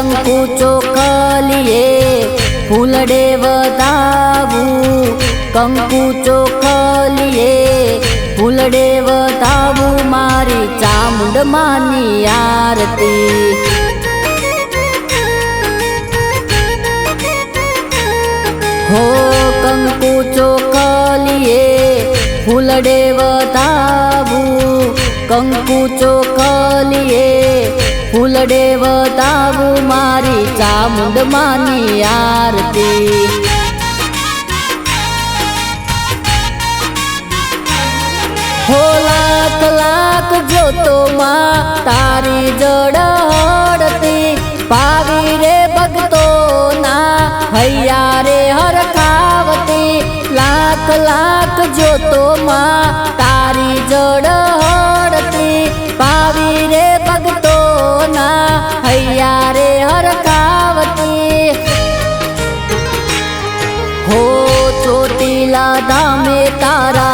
કંકુ ચોખલીએ ફૂલડે વધાવું, કંકુ ચોખલીએ ફૂલડે વધાવું, મારી ચામુંડ માની આરતી। हो कंकु ચોખલીએ ફૂલડે વધાવું, કંકુ ચોખલીએ ફૂલડે વધાવું, મારી ચામુંડ માની આરતી। हो लाख लाख जोतो मां तारी जड़ती, पावी रे भगतो ना हैया रे हरखावती। लाख लाख जोतो मां तारी जड़ती, पावी रे भगतो ना हैया रे हरखावती। हो ચોટીલા ધામે તારા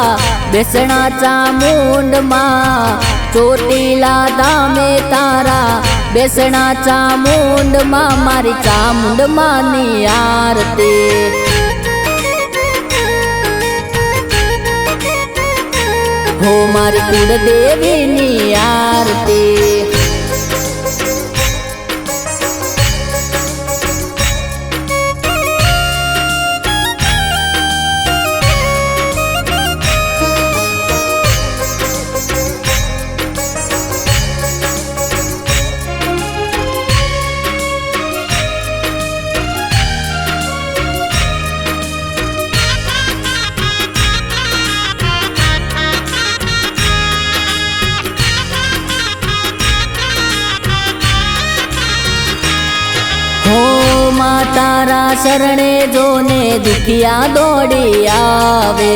બેસણા ચામુંડ मां, ચોટીલા ધામે તારા બેસણા ચામુંડ मां, मारी चामुंड मानी आरती। हो मारी कुलदेवी नी आरती। मां तारा शरणे जोने दुखिया दौड़ी आवे,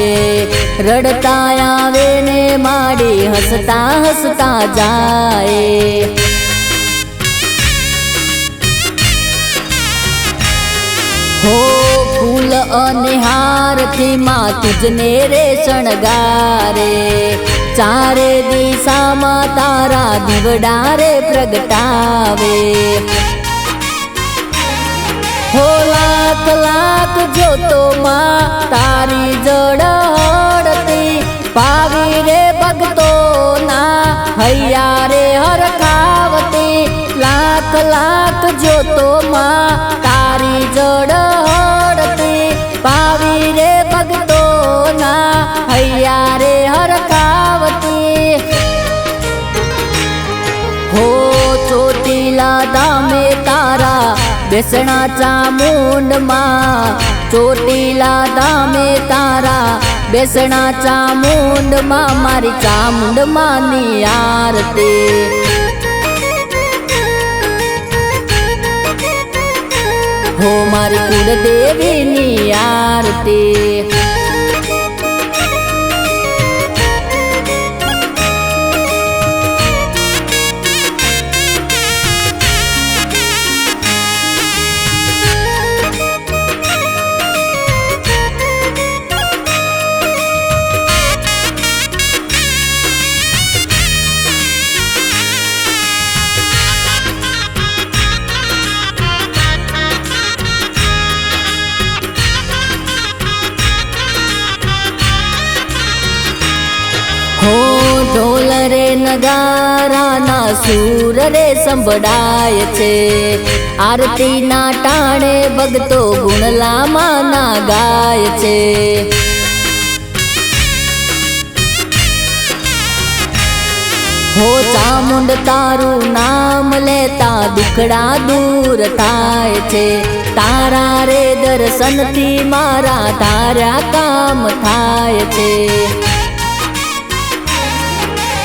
रड़ता आवे ने माड़ी हसता हसता जाए। हो फूल अने हार थी मां तुझने रे शणगारे, चारे दिशा मां तारा दीवड़ा रे प्रगटावे। हो लाख लाख जोतो मां तारी जड़ती, पावी रे भगतो ना हैया रे हरखावती। लाख लाख जोतो मां तारी जड़ती, पावी रे भगतो ना हैया रे हरखावती। हो ચોટીલા ધામે તારા બેસણા ચામુંડ मां, ચોટીલા ધામે તારા બેસણા ચામુંડ मां, मारी चामुंड मानी आरती। हो मारी कुलदेवी नी आरती। हो ढोल रे नगारा ना सूर रे संभळाय छे, आरती ना टाणे भगतो गुणला माना गाय छे। हो चामुंड तारू नाम लेता दुखड़ा दूर थाय छे, तारा रे दर्शन थी मारा तारा काम थाय छे।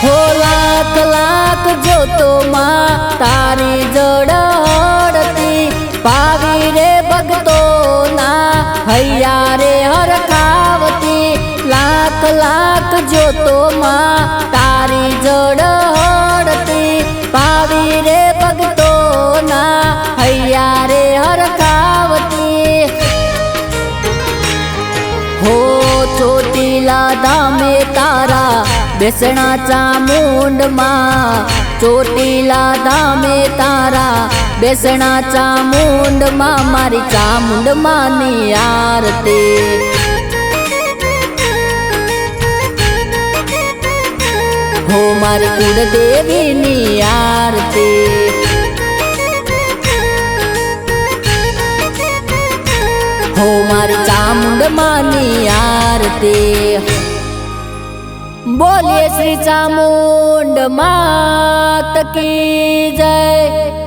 हो लाख लाख जोतो मां तारी जड़ती, पावी रे भगतो ना हैया रे हरखावती। लाख लाख जोतो मां तारी जड़ती, पावी रे भगतो ना हैया रे हरखावती। हो ચોટીલા ધામે તારા બેસણા ચામુંડ मां, ચોટીલા ધામે તારા બેસણા ચામુંડ માં મારી ચામુંડ માની આરતી હો મારી કુળદેવીની આરતી હો મારી ચામુંડ માની આરતી બોલીએ શ્રી ચામુંડ માત કી જય।